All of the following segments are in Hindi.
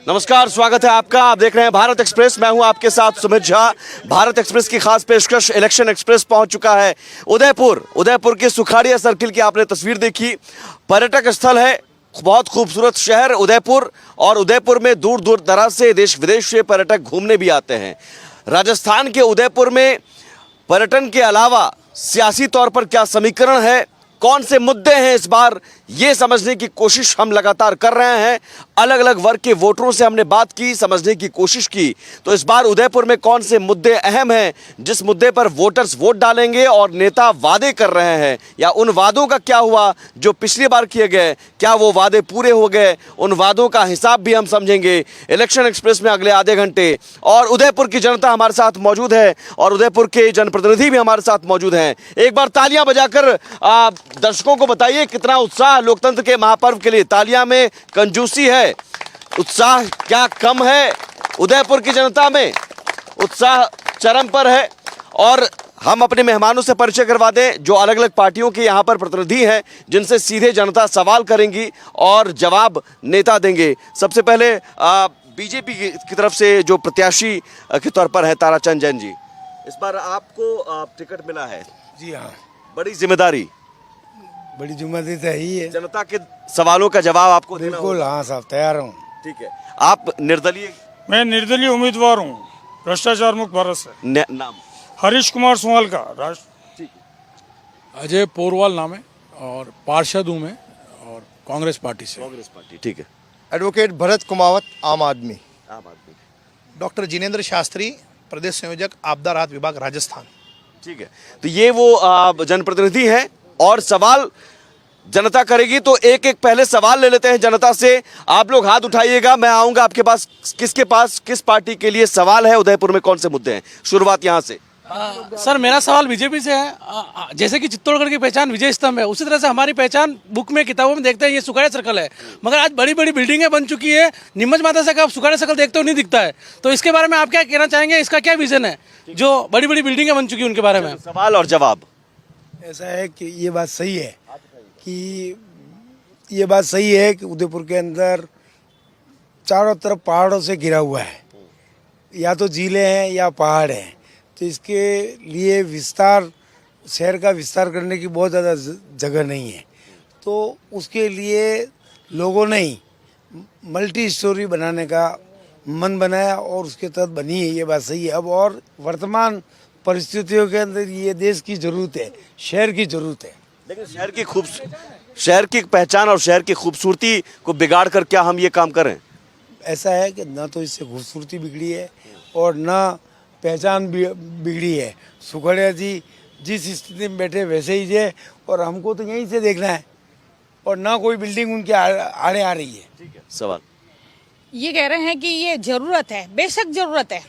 नमस्कार, स्वागत है आपका। आप देख रहे हैं भारत एक्सप्रेस। मैं हूं आपके साथ सुमित झा। भारत एक्सप्रेस की खास पेशकश इलेक्शन एक्सप्रेस पहुंच चुका है उदयपुर के सुखाड़िया सर्किल की आपने तस्वीर देखी। पर्यटक स्थल है, बहुत खूबसूरत शहर उदयपुर, और उदयपुर में दूर दूर दराज से देश विदेश से पर्यटक घूमने भी आते हैं। राजस्थान के उदयपुर में पर्यटन के अलावा सियासी तौर पर क्या समीकरण है, कौन से मुद्दे हैं इस बार, ये समझने की कोशिश हम लगातार कर रहे हैं। अलग अलग वर्ग के वोटरों से हमने बात की, समझने की कोशिश की। तो इस बार उदयपुर में कौन से मुद्दे अहम हैं, जिस मुद्दे पर वोटर्स वोट डालेंगे और नेता वादे कर रहे हैं, या उन वादों का क्या हुआ जो पिछली बार किए गए, क्या वो वादे पूरे हो गए, उन वादों का हिसाब भी हम समझेंगे इलेक्शन एक्सप्रेस में अगले आधे घंटे। और उदयपुर की जनता हमारे साथ मौजूद है और उदयपुर के जनप्रतिनिधि भी हमारे साथ मौजूद हैं। एक बार तालियां बजाकर दर्शकों को बताइए कितना उत्साह लोकतंत्र के महापर्व के लिए। तालियां में कंजूसी है, उत्साह क्या कम है? उदयपुर की जनता में उत्साह चरम पर है। और हम अपने मेहमानों से परिचय करवा दें जो अलग अलग पार्टियों के यहाँ पर प्रतिनिधि हैं, जिनसे सीधे जनता सवाल करेंगी और जवाब नेता देंगे। सबसे पहले बीजेपी की तरफ से जो प्रत्याशी के तौर पर है ताराचंद जैन जी, इस बार आपको टिकट मिला है। जी हाँ, बड़ी जिम्मेदारी, बड़ी जिम्मेदारी तो ही है। जनता के सवालों का जवाब आपको देना बिल्कुल, होगा। हाँ साहब, तैयार हूँ। ठीक है। आप निर्दलीय? मैं निर्दलीय उम्मीदवार हूँ, भ्रष्टाचार मुक्त भारत से। नाम? हरीश कुमार सोहल का राष्ट्र। ठीक है। अजय पोरवाल नाम है और पार्षद हूँ मैं, और कांग्रेस पार्टी से। कांग्रेस पार्टी। ठीक है। एडवोकेट भरत कुमावत, आम आदमी। आम आदमी। डॉक्टर जिनेंद्र शास्त्री, प्रदेश संयोजक आपदा राहत विभाग, राजस्थान। ठीक है। तो ये वो जनप्रतिनिधि हैं और सवाल जनता करेगी। तो एक एक पहले सवाल ले लेते हैं जनता से। आप लोग हाथ उठाइएगा, मैं आऊंगा आपके पास। किसके पास किस पार्टी के लिए सवाल है, उदयपुर में कौन से मुद्दे हैं? शुरुआत यहां से। सर, मेरा सवाल बीजेपी से है। जैसे कि चित्तौड़गढ़ की पहचान विजय स्तंभ है, उसी तरह से हमारी पहचान बुक में, किताबों में देखते हैं ये सुखाड़े सर्कल है। मगर आज बड़ी बड़ी बिल्डिंगें बन चुकी है, नीमच माता से कब सुखाड़े सर्कल देखते हो नहीं दिखता है। तो इसके बारे में आप क्या कहना चाहेंगे? इसका क्या विजन है जो बड़ी बड़ी बिल्डिंगें बन चुकी है उनके बारे में? सवाल और जवाब। ऐसा है कि ये बात सही है कि उदयपुर के अंदर चारों तरफ पहाड़ों से घिरा हुआ है, या तो झीलें हैं या पहाड़ हैं। तो इसके लिए शहर का विस्तार करने की बहुत ज़्यादा जगह नहीं है। तो उसके लिए लोगों ने ही मल्टी स्टोरी बनाने का मन बनाया और उसके तहत बनी है। ये बात सही है। अब और वर्तमान परिस्थितियों के अंदर ये देश की ज़रूरत है, शहर की ज़रूरत है। लेकिन शहर की पहचान और शहर की खूबसूरती को बिगाड़ कर क्या हम ये काम करें? ऐसा है कि न तो इससे खूबसूरती बिगड़ी है और न पहचान बिगड़ी है। सुखड़िया जी जिस स्थिति में बैठे वैसे ही है, और हमको तो यहीं से देखना है, और ना कोई बिल्डिंग उनके आड़े आ रही है। ठीक है। सवाल ये कह रहे हैं कि ये ज़रूरत है, बेशक ज़रूरत है,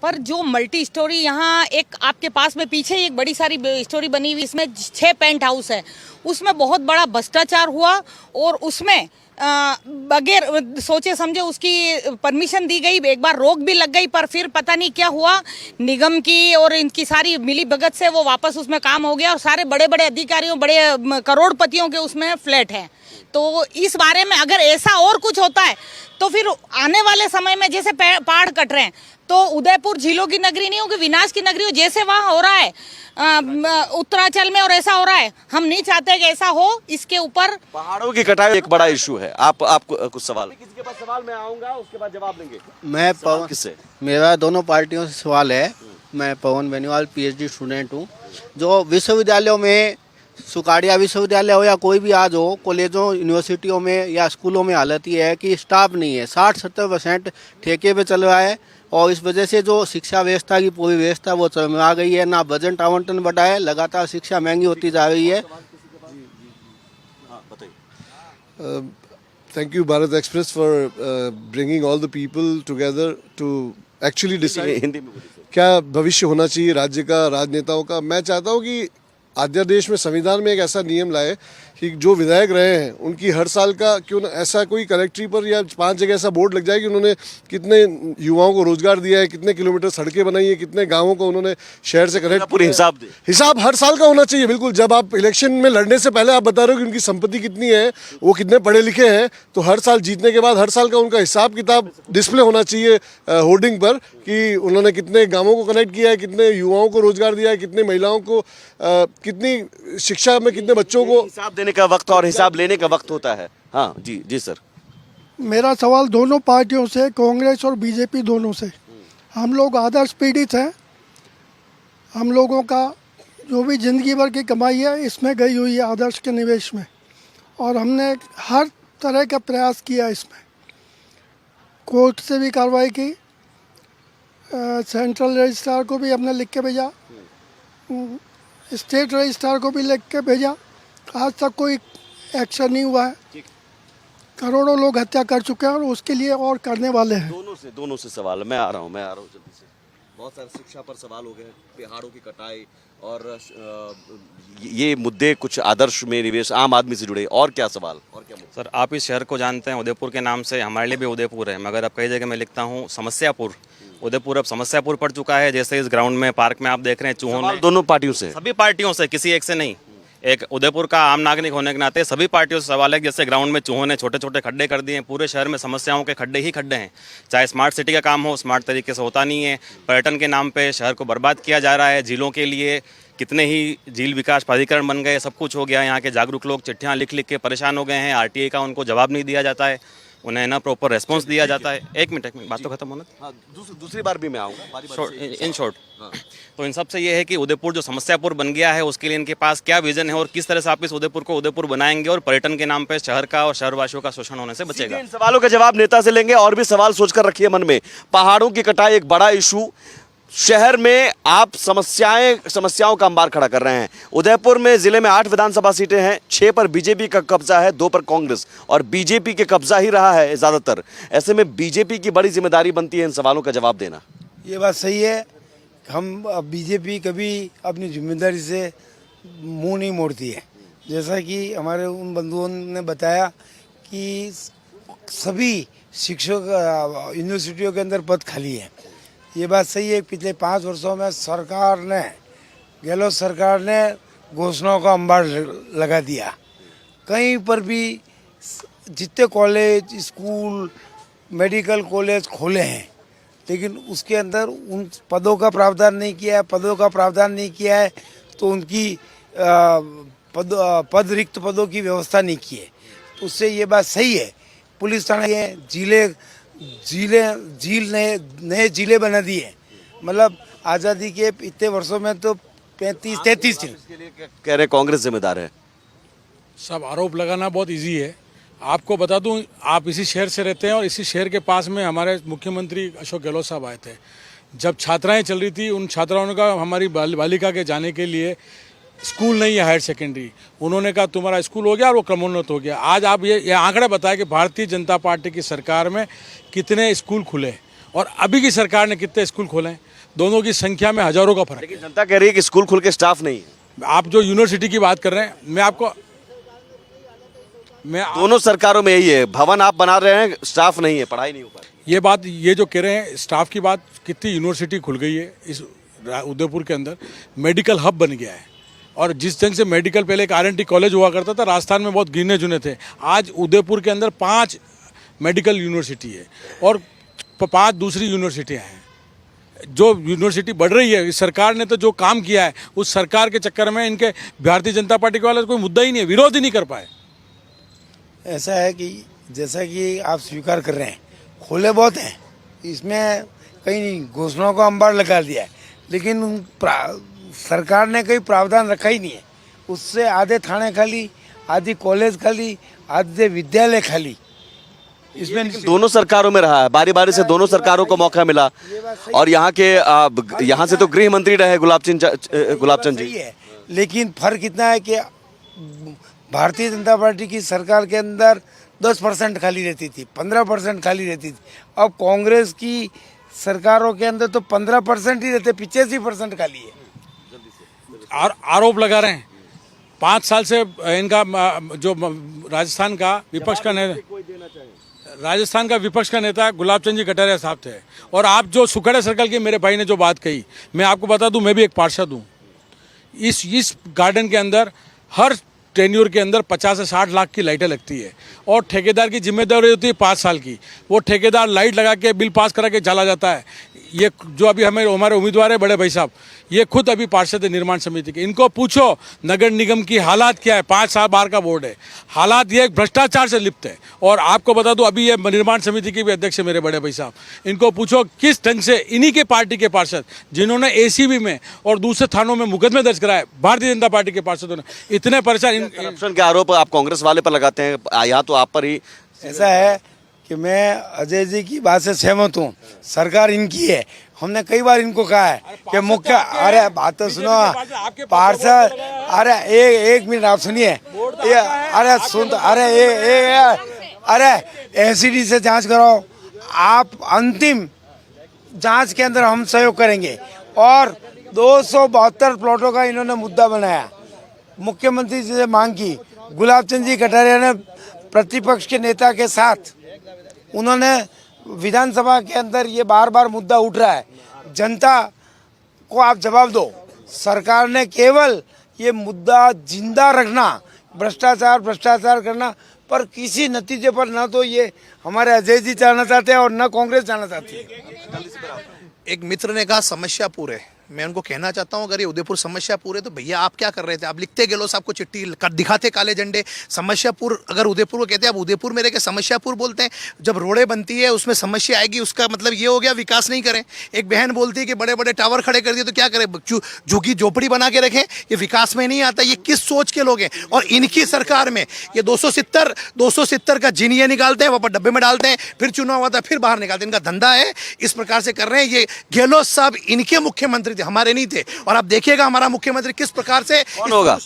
पर जो मल्टी स्टोरी यहाँ एक आपके पास में पीछे एक बड़ी सारी स्टोरी बनी हुई, इसमें 6 पेंट हाउस है, उसमें बहुत बड़ा भ्रष्टाचार हुआ और उसमें बगैर सोचे समझे उसकी परमिशन दी गई, एक बार रोक भी लग गई, पर फिर पता नहीं क्या हुआ, निगम की और इनकी सारी मिली भगत से वो वापस उसमें काम हो गया और सारे बड़े बड़े अधिकारियों, बड़े करोड़पतियों के उसमें फ्लैट हैं। तो इस बारे में अगर ऐसा और कुछ होता है तो फिर आने वाले समय में जैसे पहाड़ कट रहे हैं तो उदयपुर झीलों की नगरी नहीं होगी, विनाश की नगरी हो, जैसे वहाँ हो रहा है उत्तरांचल में, और ऐसा हो रहा है। हम नहीं चाहते कि ऐसा हो। इसके ऊपर पहाड़ों की कटाई एक बड़ा इशू है। आपको कुछ सवाल? किसी के पास सवाल? मैं आऊंगा, उसके बाद जवाब लेंगे। मैं पवन, किससे? मेरा दोनों पार्टियों से सवाल है। मैं पवन बेनीवाल, पीएचडी स्टूडेंट हूँ। जो विश्वविद्यालयों में, सुखाड़िया विश्वविद्यालय हो या कोई भी आज हो, कॉलेजों यूनिवर्सिटियों में या स्कूलों में हालत ये है कि स्टाफ नहीं है। 60-70% ठेके पे चल रहा है, और इस वजह से जो शिक्षा व्यवस्था की पूरी व्यवस्था वो चरमरा गई है। ना बजट आवंटन बढ़ा है, लगातार शिक्षा महंगी होती जा रही है। Thank you Bharat Express for bringing all the people together to actually decide Hindi में बोलिए। क्या भविष्य होना चाहिए राज्य का, राजनेताओं का। मैं चाहता हूँ कि अध्यादेश में संविधान में एक ऐसा नियम लाए कि जो विधायक रहे हैं उनकी हर साल का क्यों न ऐसा कोई कलेक्ट्री पर या 5 जगह ऐसा बोर्ड लग जाए कि उन्होंने कितने युवाओं को रोजगार दिया है, कितने किलोमीटर सड़कें बनाई है, कितने गाँवों को उन्होंने शहर से कनेक्ट पूरी हिसाब दे। हिसाब हर साल का होना चाहिए। बिल्कुल, जब आप इलेक्शन में लड़ने से पहले आप बता रहे हो कि उनकी संपत्ति कितनी है, वो कितने पढ़े लिखे हैं, तो हर साल जीतने के बाद हर साल का उनका हिसाब किताब डिस्प्ले होना चाहिए होर्डिंग पर कि उन्होंने कितने गाँवों को कनेक्ट किया है, कितने युवाओं को रोजगार दिया है, कितने महिलाओं को कितनी शिक्षा में, कितने बच्चों को। हिसाब देने का वक्त और हिसाब लेने का वक्त होता है। हाँ जी जी सर। मेरा सवाल दोनों पार्टियों से, कांग्रेस और बीजेपी दोनों से। हम लोग आदर्श पीड़ित हैं। हम लोगों का जो भी ज़िंदगी भर की कमाई है इसमें गई हुई है आदर्श के निवेश में, और हमने हर तरह का प्रयास किया इसमें। कोर्ट से भी कार्रवाई की, सेंट्रल रजिस्ट्रार को भी हमने लिख के भेजा, स्टेट रजिस्ट्रार को भी लिख के भेजा, आज तक कोई एक्शन नहीं हुआ है। करोड़ों लोग हत्या कर चुके हैं और उसके लिए और करने वाले हैं। दोनों से सवाल। मैं आ रहा हूँ जल्दी से। बहुत सारे शिक्षा पर सवाल हो गए, पहाड़ों की कटाई और ये मुद्दे कुछ आदर्श में निवेश, आम आदमी से जुड़े, और क्या सवाल और क्या मुद्दे? सर, आप इस शहर को जानते हैं उदयपुर के नाम से, हमारे लिए भी उदयपुर है, मगर अब कई जगह मैं लिखता हूँ समस्यापुर। उदयपुर अब समस्यापुर पड़ चुका है। जैसे इस ग्राउंड में, पार्क में आप देख रहे हैं चूहों ने, दोनों पार्टियों से, सभी पार्टियों से, किसी एक से नहीं। एक उदयपुर का आम नागरिक होने के नाते सभी पार्टियों से सवाल है कि जैसे ग्राउंड में चूहों ने छोटे छोटे खड्डे कर दिए हैं, पूरे शहर में समस्याओं के खड्डे ही खड्डे हैं। चाहे स्मार्ट सिटी का काम हो, स्मार्ट तरीके से होता नहीं है। पर्यटन के नाम पे शहर को बर्बाद किया जा रहा है। झीलों के लिए कितने ही झील विकास प्राधिकरण बन गए, सब कुछ हो गया। यहाँ के जागरूक लोग चिट्ठियाँ लिख लिख के परेशान हो गए हैं। आरटीआई का उनको जवाब नहीं दिया जाता है, उन्हें ना प्रॉपर रेस्पॉन्स दिया जाता है। एक मिनट बात तो खत्म होना। हाँ, दूसरी बार भी मैं आऊँगा इन शॉर्ट। तो इन सब से ये है कि उदयपुर जो समस्यापुर बन गया है उसके लिए इनके पास क्या विजन है और किस तरह से आप इस उदयपुर को उदयपुर बनाएंगे और पर्यटन के नाम पे शहर का और शहरवासियों का शोषण होने से बचेगा। इन सवालों का जवाब नेता से लेंगे, और भी सवाल सोचकर रखिए मन में। पहाड़ों की कटाई एक बड़ा इशू, शहर में आप समस्याओं का अंबार खड़ा कर रहे हैं। उदयपुर में जिले में 8 विधानसभा सीटें हैं, 6 पर बीजेपी का कब्जा है, 2 पर कांग्रेस, और बीजेपी के कब्जा ही रहा है ज्यादातर। ऐसे में बीजेपी की बड़ी जिम्मेदारी बनती है इन सवालों का जवाब देना। ये बात सही है। हम बीजेपी कभी अपनी जिम्मेदारी से मुंह नहीं मोड़ती है। जैसा कि हमारे उन बंधुओं ने बताया कि सभी शिक्षक यूनिवर्सिटियों के अंदर पद खाली है। ये बात सही है। पिछले 5 वर्षों में सरकार ने, गहलोत सरकार ने घोषणाओं का अंबार लगा दिया। कहीं पर भी जितने कॉलेज, स्कूल, मेडिकल कॉलेज खोले हैं, लेकिन उसके अंदर उन पदों का प्रावधान नहीं किया है। पदों का प्रावधान नहीं किया है तो उनकी पद रिक्त पदों की व्यवस्था नहीं की है। तो उससे ये बात सही है। पुलिस थाने झील नए जिले बना दिए। मतलब आज़ादी के इतने वर्षों में तो 35-33 जिले। इसके लिए कह रहे कांग्रेस जिम्मेदार है। सब आरोप लगाना बहुत इजी है। आपको बता दूं, आप इसी शहर से रहते हैं और इसी शहर के पास में हमारे मुख्यमंत्री अशोक गहलोत साहब आए थे। जब छात्राएं चल रही थी, उन छात्राओं का हमारी बालिका के जाने के लिए स्कूल नहीं है, हायर सेकेंडरी, उन्होंने कहा तुम्हारा स्कूल हो गया और वो क्रमोन्नत हो गया। आज आप ये आंकड़े बताएं कि भारतीय जनता पार्टी की सरकार में कितने स्कूल खुले और अभी की सरकार ने कितने स्कूल खोले हैं। दोनों की संख्या में हजारों का फर्क है। लेकिन जनता कह रही है कि स्कूल खुल के स्टाफ नहीं है। आप जो यूनिवर्सिटी की बात कर रहे हैं, दोनों सरकारों में यही है, भवन आप बना रहे हैं, स्टाफ नहीं है, पढ़ाई नहीं हो पा रही। ये जो कह रहे हैं स्टाफ की बात, कितनी यूनिवर्सिटी खुल गई है इस उदयपुर के अंदर। मेडिकल हब बन गया है और जिस ढंग से मेडिकल, पहले एक R&T कॉलेज हुआ करता था, राजस्थान में बहुत गिने चुने थे, आज उदयपुर के अंदर 5 मेडिकल यूनिवर्सिटी है और 5 दूसरी यूनिवर्सिटियाँ हैं। जो यूनिवर्सिटी बढ़ रही है, इस सरकार ने तो जो काम किया है, उस सरकार के चक्कर में इनके भारतीय जनता पार्टी के वाले कोई मुद्दा ही नहीं है, विरोध ही नहीं कर पाए। ऐसा है कि जैसा कि आप स्वीकार कर रहे हैं, खोले बहुत हैं, इसमें कहीं नहीं, घोषणाओं का अंबार लगा दिया है, लेकिन सरकार ने कोई प्रावधान रखा ही नहीं है। उससे आधे थाने खाली, आधी कॉलेज खाली, आधे विद्यालय खाली। इसमें दोनों सरकारों में रहा है, बारी बारी से दोनों सरकारों को मौका मिला। और यहाँ से तो गृह मंत्री रहे गुलाबचंद जी है। लेकिन फर्क इतना है कि भारतीय जनता पार्टी की सरकार के अंदर 10% खाली रहती थी, 15% खाली रहती थी। अब कांग्रेस की सरकारों के अंदर तो 15% ही रहते, 85% खाली है। आरोप लगा रहे हैं। 5 साल से इनका जो राजस्थान का विपक्ष का नेता गुलाब चंद जी कटारिया साहब थे। और आप जो सुखड़ा सर्कल के मेरे भाई ने जो बात कही, मैं आपको बता दूं, मैं भी एक पार्षद हूँ। इस गार्डन के अंदर हर टेन्यूर के अंदर 50 से 60 लाख की लाइटें लगती है और ठेकेदार की जिम्मेदारी होती है 5 साल की। वो ठेकेदार लाइट लगा के बिल पास करा के चला जाता है। ये जो अभी हमारे उम्मीदवार है बड़े भाई साहब, ये खुद अभी पार्षद है निर्माण समिति के। इनको पूछो नगर निगम की हालात क्या है, 5 साल बाहर का बोर्ड है, हालात ये भ्रष्टाचार से लिप्त है। और आपको बता दूं, अभी ये निर्माण समिति के भी अध्यक्ष है मेरे बड़े भाई साहब। इनको पूछो किस ढंग से इन्हीं के पार्टी के पार्षद, जिन्होंने एसीबी में और दूसरे थानों में मुकदमे दर्ज कराए, भारतीय जनता पार्टी के पार्षदों ने इतने परेशान। करप्शन के आरोप आप कांग्रेस वाले पर लगाते हैं, यहाँ तो आप पर ही। ऐसा है कि मैं अजय जी की बात से सहमत हूँ। सरकार इनकी है। हमने कई बार इनको कहा है कि मुख्य, अरे बात तो सुनो पार्षद, अरे एक मिनट आप सुनिए, अरे सुन, अरे एसीडी से जांच कराओ आप, अंतिम जांच के अंदर हम सहयोग करेंगे। और 272 प्लॉटों का इन्होंने मुद्दा बनाया, मुख्यमंत्री जी से मांग की। गुलाब चंद जी कटारिया ने प्रतिपक्ष के नेता के साथ, उन्होंने विधानसभा के अंदर ये बार बार मुद्दा उठ रहा है, जनता को आप जवाब दो। सरकार ने केवल ये मुद्दा जिंदा रखना, भ्रष्टाचार करना, पर किसी नतीजे पर ना तो ये हमारे अजय जी चाहना चाहते हैं और न कांग्रेस चाहना चाहती है। एक मित्र ने कहा समस्यापुर है, मैं उनको कहना चाहता हूं अगर ये उदयपुर समस्यापुर है तो भैया आप क्या कर रहे थे? आप लिखते गेलो साहब को चिट्ठी, दिखाते काले झंडे। समस्यापुर अगर उदयपुर को कहते हैं, आप उदयपुर में रह के समस्यापुर बोलते हैं। जब रोडें बनती है उसमें समस्या आएगी, उसका मतलब ये हो गया विकास नहीं करें। एक बहन बोलती है कि बड़े बड़े टावर खड़े कर दिए तो क्या करें, झुग्गी झोपड़ी बना के रखें, ये विकास में नहीं आता। ये किस सोच के लोग हैं? और इनकी सरकार में ये 270 का जिन ये निकालते हैं, वहाँ पर डब्बे में डालते हैं, फिर चुनाव आता है फिर बाहर निकालते हैं। इनका धंधा है, इस प्रकार से कर रहे हैं। ये गहलोत साहब इनके मुख्यमंत्री थे, हमारे नहीं थे। और आप देखिएगा हमारा मुख्यमंत्री किस प्रकार से, कौन होगा?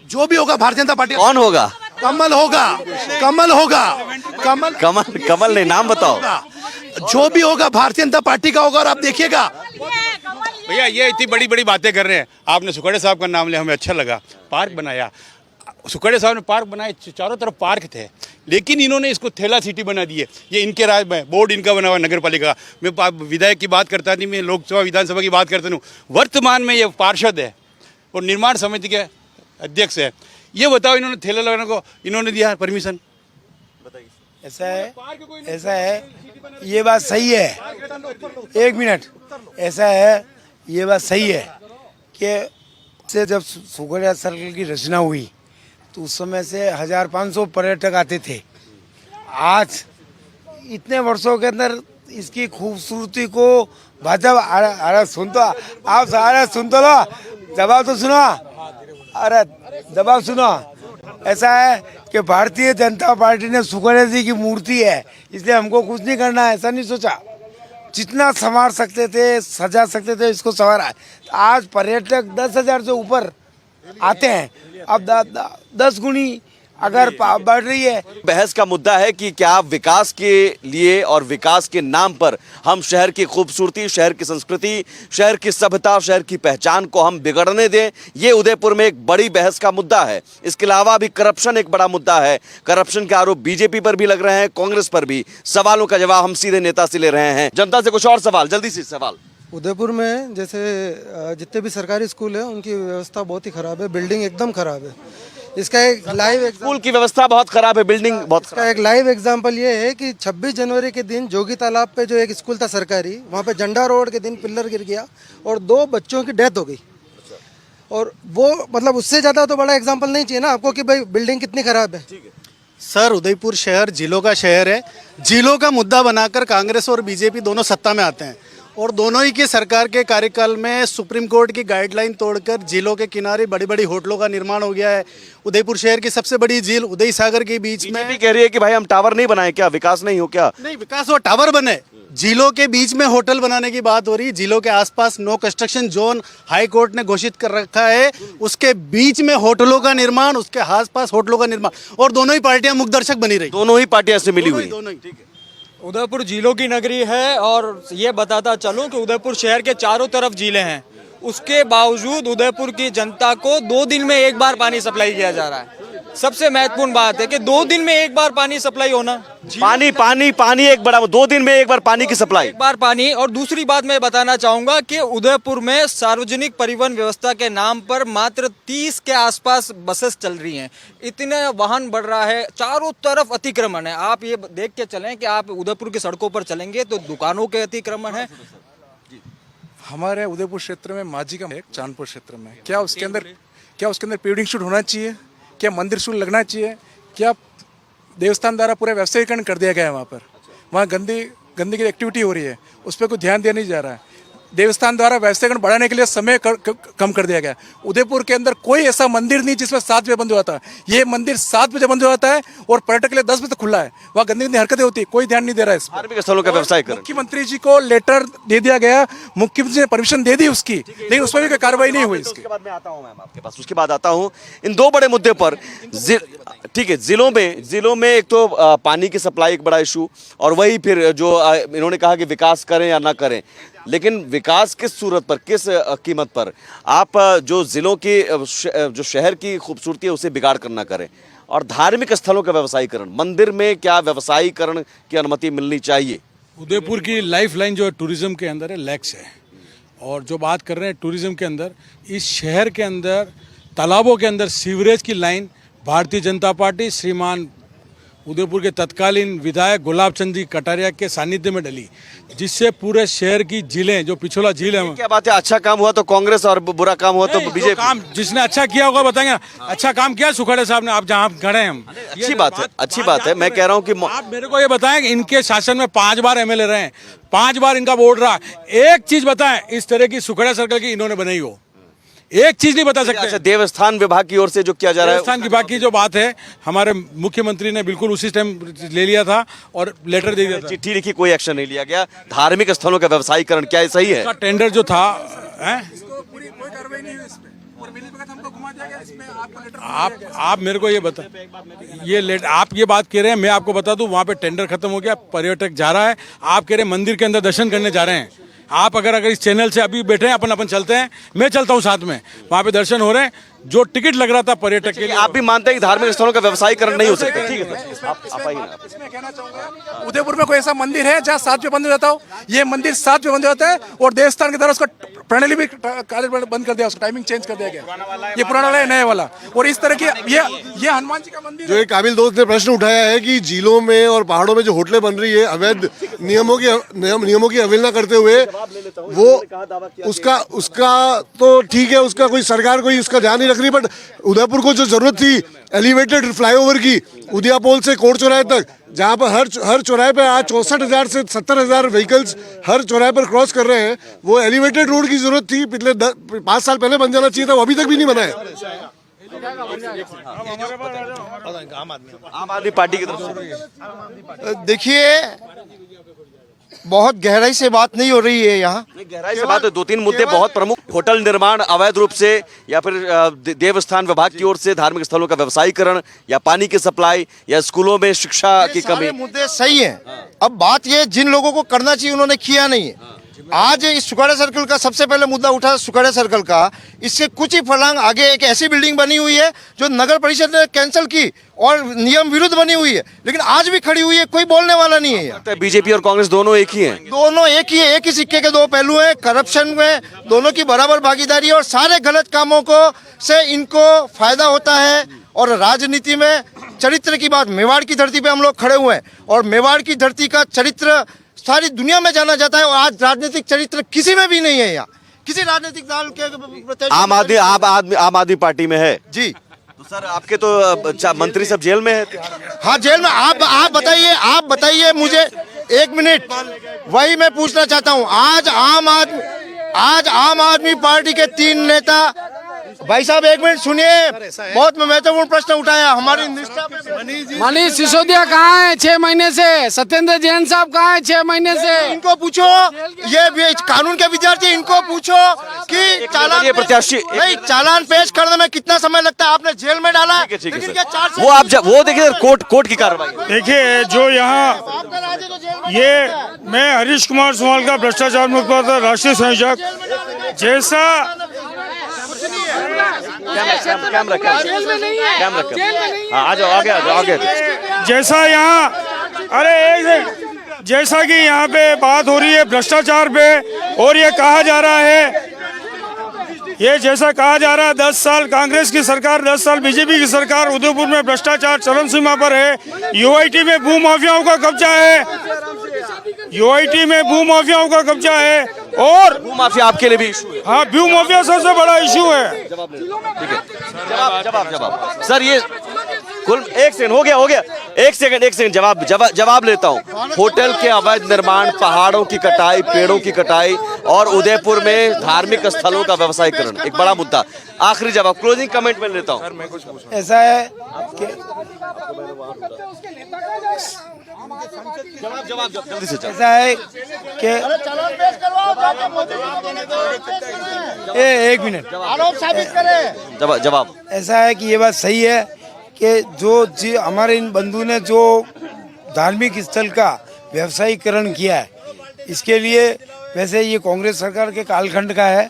जो भी होगा भारतीय जनता पार्टी। कौन होगा? कमल होगा, कमल होगा, कमल नहीं, नाम बताओ। जो भी होगा भारतीय जनता पार्टी का होगा। और आप देखिएगा भैया ये इतनी बड़ी बड़ी बातें कर रहे हैं, आपने सुखड़े साहब का नाम लिया, हमें अच्छा लगा। पार्क बनाया, सुखड़े साहब ने पार्क बनाए, चारों तरफ पार्क थे, लेकिन इन्होंने इसको थैला सिटी बना दी है। ये इनके राज में बोर्ड इनका बना हुआ नगर पालिका। मैं विधायक की बात करता नहीं, मैं लोकसभा विधानसभा की बात करता हूँ। वर्तमान में ये पार्षद है और निर्माण समिति के अध्यक्ष है। ये बताओ इन्होंने थैला लगाने को इन्होंने दिया परमिशन? ऐसा है, ये बात सही है। एक मिनट, ऐसा है, ये बात सही है कि से जब सुखड़िया सर्कल की रचना हुई तो उस समय से 1500 पर्यटक आते थे। आज इतने वर्षों के अंदर इसकी खूबसूरती को अरे सुन तो आप सारे सुन तो लो, जवाब तो सुनो, अरे जवाब सुनो। ऐसा है कि भारतीय जनता पार्टी ने सुखड़िया जी की मूर्ति है इसलिए हमको कुछ नहीं करना है, ऐसा नहीं सोचा। जितना संवार सकते थे, सजा सकते थे, इसको संवारा। आज पर्यटक 10,000 से ऊपर आते हैं। अब 10 गुनी अगर बढ़ रही है। बहस का मुद्दा है कि क्या विकास के लिए और विकास के नाम पर हम शहर की खूबसूरती, शहर की संस्कृति, शहर की सभ्यता, शहर की पहचान को हम बिगड़ने दें। ये उदयपुर में एक बड़ी बहस का मुद्दा है। इसके अलावा भी करप्शन एक बड़ा मुद्दा है। करप्शन के आरोप बीजेपी पर भी लग रहे हैं, कांग्रेस पर भी। सवालों का जवाब हम सीधे नेता से ले रहे हैं। जनता से कुछ और सवाल, जल्दी से सवाल। उदयपुर में जैसे जितने भी सरकारी स्कूल है उनकी व्यवस्था बहुत ही खराब है, बिल्डिंग एकदम खराब है। इसका एक लाइव स्कूल की व्यवस्था बहुत खराब है, बिल्डिंग बहुत खराब। इसका एक लाइव एग्जांपल ये है कि 26 जनवरी के दिन जोगी तालाब पे जो एक स्कूल था सरकारी, वहाँ पे झंडा रोड के दिन पिलर गिर गया और 2 बच्चों की डेथ हो गई। और वो मतलब उससे ज़्यादा तो बड़ा एग्जाम्पल नहीं चाहिए ना आपको कि भाई बिल्डिंग कितनी खराब है। सर, उदयपुर शहर जिलों का शहर है। जिलों का मुद्दा बनाकर कांग्रेस और बीजेपी दोनों सत्ता में आते हैं और दोनों ही की सरकार के कार्यकाल में सुप्रीम कोर्ट की गाइडलाइन तोड़कर जिलों के किनारे बड़ी बड़ी होटलों का निर्माण हो गया है। उदयपुर शहर की सबसे बड़ी झील उदय सागर के बीच में भी कह रही है कि भाई हम टावर नहीं बनाए, क्या विकास नहीं हो? क्या नहीं, विकास हो, टावर बने। जिलों के बीच में होटल बनाने की बात हो रही है। जिलों के आसपास no construction zone high court ने घोषित कर रखा है, उसके बीच में होटलों का निर्माण, उसके आसपास होटलों का निर्माण, और दोनों ही पार्टियां मुखदर्शक बनी रही। दोनों ही पार्टियां से मिली हुई। दोनों ही। उदयपुर झीलों की नगरी है और ये बताता चलूं कि उदयपुर शहर के चारों तरफ झीलें हैं। उसके बावजूद उदयपुर की जनता को 2 दिन में एक बार पानी सप्लाई किया जा रहा है। सबसे महत्वपूर्ण बात है कि 2 दिन में एक बार पानी सप्लाई होना, पानी पानी पानी एक बड़ा 2 दिन में एक बार पानी की सप्लाई, एक बार पानी। और दूसरी बात मैं बताना चाहूंगा कि उदयपुर में सार्वजनिक परिवहन व्यवस्था के नाम पर मात्र 30 के आसपास बसेस चल रही हैं। इतने वाहन बढ़ रहा है, चारों तरफ अतिक्रमण है। आप ये देख के चलें कि आप उदयपुर की सड़कों पर चलेंगे तो दुकानों के अतिक्रमण है। हमारे उदयपुर क्षेत्र में माझी का चांदपुर क्षेत्र में क्या उसके अंदर प्रीवेडिंग शूट होना चाहिए? क्या मंदिर शुल्क लगना चाहिए? क्या देवस्थान द्वारा पूरा व्यवसायीकरण कर दिया गया है? वहाँ गंदगी की एक्टिविटी हो रही है, उस पर कोई ध्यान दिया नहीं जा रहा है। देवस्थान द्वारा व्यवसायीकरण बढ़ाने के लिए समय कम कर दिया गया। उदयपुर के अंदर कोई ऐसा मंदिर नहीं जिसमें 7 बजे बंद हो जाता है। ये मंदिर 7 बजे बंद हो जाता है और पर्यटक के लिए 10 बजे तक खुला है। वहाँ गंदी हरकतें होती है, कोई ध्यान नहीं दे रहा है इस पर। धार्मिक स्थलों का व्यवसाय कर, मुख्यमंत्री जी को लेटर दे दिया गया, मुख्यमंत्री ने परमिशन दे दी उसकी, लेकिन उसमें भी कोई कार्रवाई नहीं हुई। उसके बाद मैं आता हूं मैम आपके पास, उसके बाद आता हूं इन 2 बड़े मुद्दे पर। ठीक है, जिलों में एक तो पानी की सप्लाई एक बड़ा इशू, और वही फिर जो इन्होंने कहा कि विकास करें या ना करें, लेकिन विकास किस सूरत पर, किस कीमत पर? आप जो जिलों की जो शहर की खूबसूरती है उसे बिगाड़ कर ना करें। और धार्मिक स्थलों का व्यवसायीकरण, मंदिर में क्या व्यवसायीकरण की अनुमति मिलनी चाहिए? उदयपुर की लाइफ लाइन जो है टूरिज्म के अंदर है, लैक्स है। और जो बात कर रहे हैं टूरिज्म के अंदर, इस शहर के अंदर तालाबों के अंदर सीवरेज की लाइन भारतीय जनता पार्टी श्रीमान उदयपुर के तत्कालीन विधायक गुलाब चंद जी कटारिया के सानिध्य में डली, जिससे पूरे शहर की झीलें, जो पिछोला झील है। क्या बात है, अच्छा काम हुआ तो कांग्रेस और बुरा काम हुआ तो बीजेपी। काम जिसने अच्छा किया होगा बताएंगे। अच्छा काम किया सुखाड़े साहब ने, आप जहाँ खड़े हैं हम। अच्छी बात है, अच्छी बात है। मैं कह रहा हूँ कि आप मेरे को ये बताएं कि इनके शासन में 5 बार एमएलए रहे, 5 बार इनका बोर्ड रहा, एक चीज बताएं इस तरह की सुखाड़ा सर्कल की इन्होंने बनाई हो, एक चीज नहीं बता सकते। अच्छा, देवस्थान विभाग की ओर से जो किया जा रहा है, देवस्थान विभाग की जो बात है, हमारे मुख्यमंत्री ने बिल्कुल उसी टाइम ले लिया था और लेटर दे दिया था, चिट्ठी लिखी, कोई एक्शन नहीं लिया गया। धार्मिक स्थलों का व्यवसायीकरण क्या सही है? टेंडर जो था आप मेरे को ये बता, आप ये बात कह रहे हैं, मैं आपको बता दूं वहाँ पे टेंडर खत्म हो गया, पर्यटक जा रहा है। आप कह रहे हैं मंदिर के अंदर दर्शन करने जा रहे हैं। आप अगर इस चैनल से अभी बैठे हैं, अपन चलते हैं, मैं चलता हूँ साथ में, वहाँ पे दर्शन हो रहे हैं। जो टिकट लग रहा था पर्यटक के लिए, आप भी मानते हैं कि धार्मिक स्थलों का व्यवसायीकरण नहीं हो सकता? ठीक है, आप आइए ना। इसमें कहना चाहूंगा, उदयपुर में कोई ऐसा मंदिर है जहाँ 7 बजे बंद हो जाता हो? ये मंदिर 7 बजे बंद हो जाता है और देवस्थान के द्वारा उसका प्रणाली भी कार्य बंद कर दिया, उसका टाइमिंग चेंज कर दिया गया। ये पुराना वाला है, नया वाला। और इस तरह की ये हनुमान जी का मंदिर, जो एक काबिल दोस्त ने प्रश्न उठाया है कि झीलों में और पहाड़ों में जो होटलें बन रही है अवैध नियमों की अवहेलना करते हुए, वो उसका तो ठीक है, उसका कोई सरकार कोई उसका ध्यान नहीं रख रही। बट उदयपुर को जो जरूरत थी एलिवेटेड फ्लाईओवर की, उदयापोल से कोट चौराहे तक, जहां पर हर चौराहे पे आज 64,000 से 70,000 व्हीकल्स हर चौराहे पर क्रॉस कर रहे हैं, वो एलिवेटेड रोड की जरूरत थी। पिछले 5 साल पहले बन जाना चाहिए था, वो अभी तक भी नहीं बना है। आम आदमी पार्टी की तरफ से देखिए, बहुत गहराई से बात नहीं हो रही है यहाँ। गहराई से बात है, 2-3 मुद्दे बहुत प्रमुख। होटल निर्माण अवैध रूप से, या फिर देवस्थान विभाग की ओर से धार्मिक स्थलों का व्यवसायीकरण, या पानी की सप्लाई, या स्कूलों में शिक्षा की कमी। मुद्दे सही हैं। अब बात ये, जिन लोगों को करना चाहिए उन्होंने किया नहीं है। आज इस सुखाड़ा सर्कल का सबसे पहले मुद्दा उठा, सुखाड़ा सर्कल का। इससे कुछ ही फर्लांग आगे एक ऐसी बिल्डिंग बनी हुई है जो नगर परिषद ने कैंसिल की और नियम विरुद्ध बनी हुई है, लेकिन आज भी खड़ी हुई है, कोई बोलने वाला नहीं है। बीजेपी और कांग्रेस दोनों एक ही हैं। दोनों एक ही है, एक ही सिक्के के 2 पहलू हैं। करप्शन में दोनों की बराबर भागीदारी है और सारे गलत कामों को से इनको फायदा होता है। और राजनीति में चरित्र की बात, मेवाड़ की धरती पे हम लोग खड़े हुए हैं और मेवाड़ की धरती का चरित्र सारी दुनिया में जाना जाता है। और आज राजनीतिक चरित्र किसी में भी नहीं है यहाँ, किसी राजनीतिक दल के। आम आदमी पार्टी में है जी। तो सर, आपके तो मंत्री सब जेल में है। हाँ, जेल में। आप बताइए मुझे 1 मिनट, वही मैं पूछना चाहता हूँ। आज आम आदमी पार्टी के 3 नेता भाई साहब एक मिनट सुनिए, बहुत महत्वपूर्ण प्रश्न उठाया हमारी निष्ठा पे। मनीष सिसोदिया कहाँ है 6 महीने से? सत्येंद्र जैन साहब कहाँ है 6 महीने से? इनको पूछो, ये भी कानून के विद्यार्थी, इनको पूछो कि चालान प्रत्याशी नहीं, चालान पेश करने में कितना समय लगता है? आपने जेल में डाला है, ठीक है लेकिन सर। क्या 4 वो आप वो देखिए कोर्ट की कार्रवाई। देखिए जो यहाँ ये मैं हरीश कुमार सोमाल का भ्रष्टाचार मुक्त राष्ट्रीय संयोजक, जैसा आ जाओ आगे। जैसा यहाँ जैसा कि यहाँ पे बात हो रही है भ्रष्टाचार पे, और ये कहा जा रहा है, ये जैसा कहा जा रहा है 10 साल कांग्रेस की सरकार, 10 साल बीजेपी की सरकार, उदयपुर में भ्रष्टाचार चरम सीमा पर है। यूआईटी में भू माफियाओं का कब्जा है, यूआईटी में भू माफियाओं का कब्जा है, और भू माफिया आपके लिए भी इशू है? हाँ, भू माफिया सबसे बड़ा इशू है। ठीक है, जवाब सर। ये कुल एक सेकंड हो गया, एक सेकंड जवाब लेता हूँ। होटल के अवैध निर्माण, पहाड़ों की कटाई, पेड़ों की कटाई और उदयपुर में धार्मिक स्थलों का व्यवसायीकरण एक बड़ा मुद्दा। आखिरी जवाब, क्लोजिंग कमेंट में लेता हूँ। ऐसा है कि जवाब जल्दी से ऐसा है कि एक मिनट, आरोप साबित करें। जवाब ऐसा है कि ये बात सही है कि जो हमारे इन बंधु ने जो धार्मिक स्थल का व्यवसायीकरण किया है, इसके लिए वैसे ये कांग्रेस सरकार के कालखंड का है।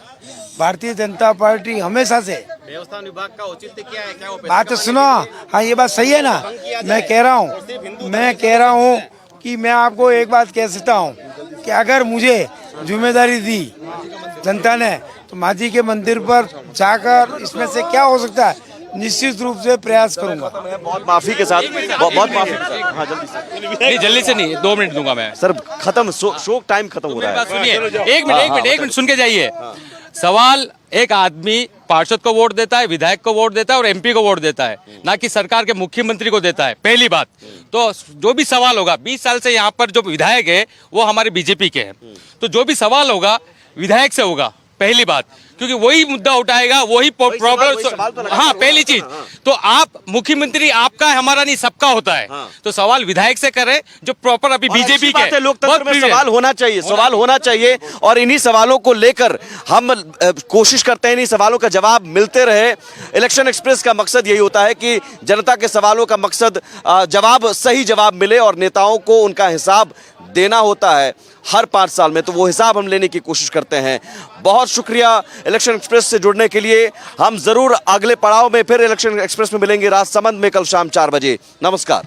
भारतीय जनता पार्टी हमेशा से देवस्थान विभाग का औचित्य क्या है? क्या वो बात तो सुनो, हाँ ये बात सही है ना। मैं कह रहा हूँ कि मैं आपको एक बात कह सकता हूँ कि अगर मुझे जिम्मेदारी दी जनता ने, तो माँ जी के मंदिर पर जाकर इसमें से क्या हो सकता है, निश्चित रूप से प्रयास करूंगा। बहुत माफी के साथ, बहुत माफी के साथ। हाँ जल्दी से नहीं, 2 मिनट दूंगा मैं सर। खत्म, शो टाइम खत्म हो रहा है। सुनिए, एक मिनट सुन के जाइए। सवाल, एक आदमी पार्षद को वोट देता है, विधायक को वोट देता है और एमपी को वोट देता है, ना कि सरकार के मुख्यमंत्री को देता है। पहली बात तो जो भी सवाल होगा, 20 साल से यहाँ पर जो विधायक है वो हमारे बीजेपी के हैं, तो जो भी सवाल होगा विधायक से होगा, पहली बात, क्योंकि वही मुद्दा उठाएगा, वही प्रॉब्लम। हाँ, पहली चीज तो आप मुख्यमंत्री आपका है, हमारा नहीं, सबका होता है। तो सवाल विधायक से करें जो प्रॉपर अभी बीजेपी के। लोकतंत्र में सवाल होना चाहिए और इन्हीं सवालों को लेकर हम कोशिश करते हैं, इन्हीं सवालों का जवाब मिलते रहे। इलेक्शन एक्सप्रेस का मकसद यही होता है कि जनता के सवालों का मकसद सही जवाब मिले और नेताओं को उनका हिसाब देना होता है हर 5 साल में, तो वो हिसाब हम लेने की कोशिश करते हैं। बहुत शुक्रिया इलेक्शन एक्सप्रेस से जुड़ने के लिए। हम जरूर अगले पड़ाव में फिर इलेक्शन एक्सप्रेस में मिलेंगे राजसमंद में कल शाम 4 बजे। नमस्कार।